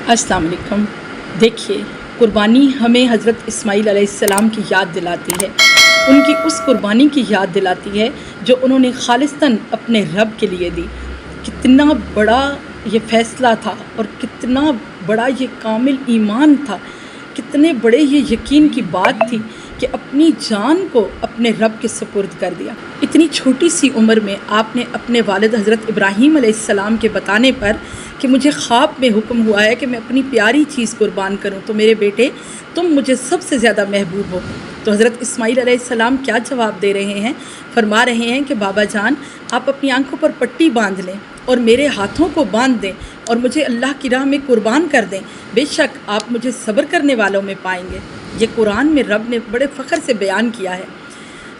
अस्सलाम वालेकुम। देखिए, कुर्बानी हमें हज़रत इस्माईल अलैहिस्सलाम की याद दिलाती है, उनकी उस कुर्बानी की याद दिलाती है जो उन्होंने खालिस्तन अपने रब के लिए दी। कितना बड़ा ये फ़ैसला था और कितना बड़ा ये कामिल ईमान था, कितने बड़े ये यकीन की बात थी कि अपनी जान को अपने रब के सुपुर्द कर दिया। इतनी छोटी सी उम्र में आपने अपने वालिद हज़रत इब्राहीम अलैहिस्सलाम के बताने पर कि मुझे ख्वाब में हुक्म हुआ है कि मैं अपनी प्यारी चीज़ कुर्बान करूं, तो मेरे बेटे तुम मुझे सबसे ज़्यादा महबूब हो। तो हज़रत इस्माईल अलैहिस्सलाम क्या जवाब दे रहे हैं? फरमा रहे हैं कि बाबा जान, आप अपनी आंखों पर पट्टी बांध लें और मेरे हाथों को बांध दें और मुझे अल्लाह की राह में कुर्बान कर दें। बेशक आप मुझे सब्र करने वालों में पाएंगे। ये कुरान में रब ने बड़े फ़ख्र से बयान किया है।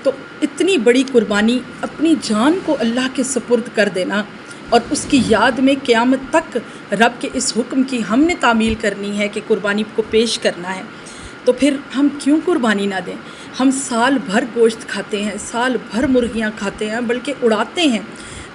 तो इतनी बड़ी कुर्बानी, अपनी जान को अल्लाह के सुपुर्द कर देना और उसकी याद में क़यामत तक रब के इस हुक्म की हमने तामील करनी है कि कुर्बानी को पेश करना है, तो फिर हम क्यों कुर्बानी ना दें? हम साल भर गोश्त खाते हैं, साल भर मुर्गियां खाते हैं, बल्कि उड़ाते हैं।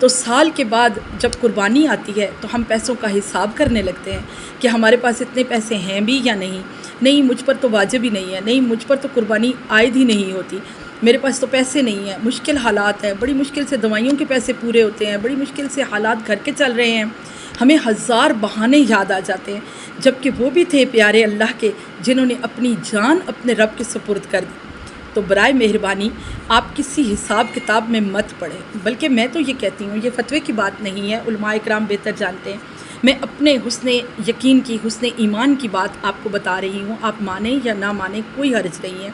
तो साल के बाद जब कुर्बानी आती है तो हम पैसों का हिसाब करने लगते हैं कि हमारे पास इतने पैसे हैं भी या नहीं, मुझ पर तो वाजिब ही नहीं है, नहीं मुझ पर तो कुर्बानी आयद ही नहीं होती, मेरे पास तो पैसे नहीं हैं, मुश्किल हालात हैं, बड़ी मुश्किल से दवाइयों के पैसे पूरे होते हैं, बड़ी मुश्किल से हालात घर के चल रहे हैं। हमें हज़ार बहाने याद आ जाते हैं, जबकि वो भी थे प्यारे अल्लाह के जिन्होंने अपनी जान अपने रब के सुपुर्द कर दी। तो बराए मेहरबानी आप किसी हिसाब किताब में मत पड़ें, बल्कि मैं तो ये कहती हूँ, ये फतवे की बात नहीं है, उलमा इकराम बेहतर जानते हैं। मैं अपने हुस्ने यकीन की, हुस्ने ईमान की बात आपको बता रही हूँ। आप माने या ना माने कोई हर्ज नहीं है,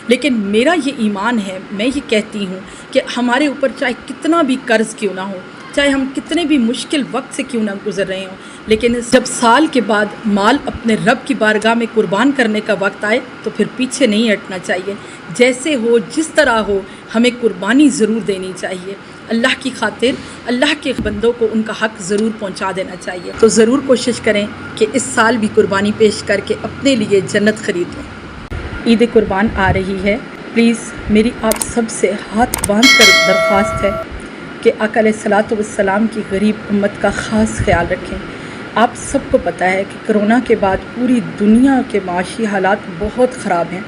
लेकिन मेरा ये ईमान है। मैं ये कहती हूँ कि हमारे ऊपर चाहे कितना भी कर्ज़ क्यों ना हो, चाहे हम कितने भी मुश्किल वक्त से क्यों ना गुज़र रहे हों, लेकिन जब साल के बाद माल अपने रब की बारगाह में कुर्बान करने का वक्त आए तो फिर पीछे नहीं हटना चाहिए। जैसे हो, जिस तरह हो, हमें कुर्बानी ज़रूर देनी चाहिए। अल्लाह की खातिर अल्लाह के बंदों को उनका हक़ ज़रूर पहुँचा देना चाहिए। तो ज़रूर कोशिश करें कि इस साल भी कुर्बानी पेश करके अपने लिए जन्नत ख़रीद लें। ईद कुर्बान आ रही है, प्लीज़ मेरी आप सब से हाथ बांध कर दरख्वास्त है कि आका अलैहिस्सलातु वस्सलाम की गरीब उम्मत का ख़ास ख्याल रखें। आप सबको पता है कि कोरोना के बाद पूरी दुनिया के माशी हालात बहुत ख़राब हैं।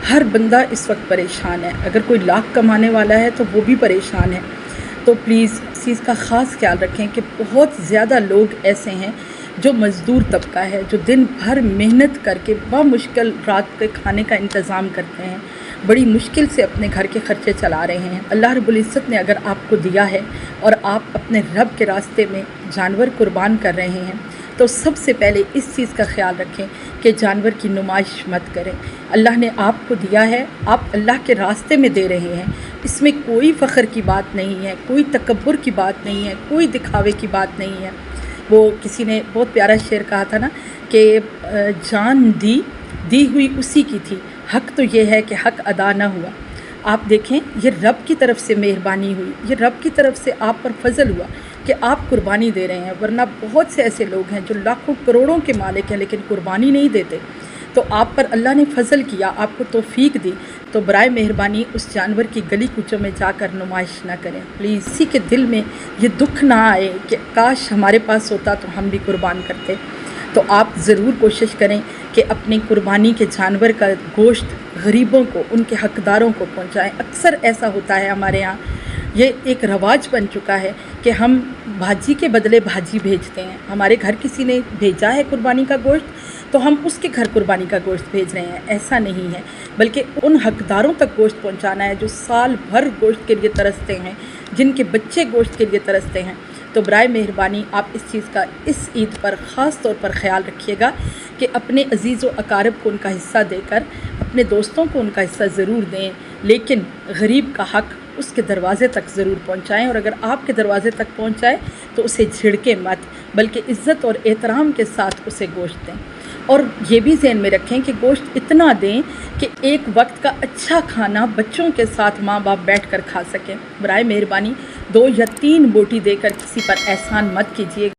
हर बंदा इस वक्त परेशान है, अगर कोई लाख कमाने वाला है तो वो भी परेशान है। तो प्लीज़ इस चीज़ का ख़ास ख्याल रखें कि बहुत ज़्यादा लोग ऐसे हैं जो मज़दूर तबका है, जो दिन भर मेहनत करके बामुश्किल रात के खाने का इंतज़ाम करते हैं, बड़ी मुश्किल से अपने घर के ख़र्चे चला रहे हैं। अल्लाह रब्बुल इज़्ज़त ने अगर आपको दिया है और आप अपने रब के रास्ते में जानवर कुर्बान कर रहे हैं, तो सबसे पहले इस चीज़ का ख्याल रखें कि जानवर की नुमाइश मत करें। अल्लाह ने आपको दिया है, आप अल्लाह के रास्ते में दे रहे हैं, इसमें कोई फ़ख्र की बात नहीं है, कोई तकब्बुर की बात नहीं है, कोई दिखावे की बात नहीं है। वो किसी ने बहुत प्यारा शेर कहा था ना कि जान दी हुई उसी की थी, हक़ तो ये है कि हक़ अदा ना हुआ। आप देखें, ये रब की तरफ से मेहरबानी हुई, ये रब की तरफ से आप पर फजल हुआ कि आप कुर्बानी दे रहे हैं। वरना बहुत से ऐसे लोग हैं जो लाखों करोड़ों के मालिक हैं लेकिन कुर्बानी नहीं देते। तो आप पर अल्लाह ने फजल किया, आपको तौफीक दी, तो बराए मेहरबानी उस जानवर की गली कूचों में जाकर नुमाइश ना करें। प्लीज़ किसी के दिल में ये दुख ना आए कि काश हमारे पास होता तो हम भी कुर्बान करते। तो आप ज़रूर कोशिश करें कि अपनी कुर्बानी के जानवर का गोश्त गरीबों को, उनके हक़दारों को पहुँचाएँ। अक्सर ऐसा होता है हमारे यहाँ, ये एक रवाज बन चुका है कि हम भाजी के बदले भाजी भेजते हैं। हमारे घर किसी ने भेजा है कुर्बानी का गोश्त तो हम उसके घर कुर्बानी का गोश्त भेज रहे हैं। ऐसा नहीं है, बल्कि उन हक़दारों तक गोश्त पहुंचाना है जो साल भर गोश्त के लिए तरसते हैं, जिनके बच्चे गोश्त के लिए तरसते हैं। तो बराए मेहरबानी आप इस चीज़ का इस ईद पर ख़ास तौर पर ख़याल रखिएगा कि अपने अजीज़ व अकारब को उनका हिस्सा देकर, अपने दोस्तों को उनका हिस्सा ज़रूर दें, लेकिन गरीब का हक़ उसके दरवाज़े तक ज़रूर पहुँचाएँ। और अगर आपके दरवाज़े तक पहुँचाए तो उसे झिड़के मत, बल्कि इज़्ज़त और एहतराम के साथ उसे गोश्त दें। और ये भी ज़हन में रखें कि गोश्त इतना दें कि एक वक्त का अच्छा खाना बच्चों के साथ माँ बाप बैठ कर खा सकें। बराए मेहरबानी 2 या 3 बोटी देकर किसी पर एहसान मत कीजिए।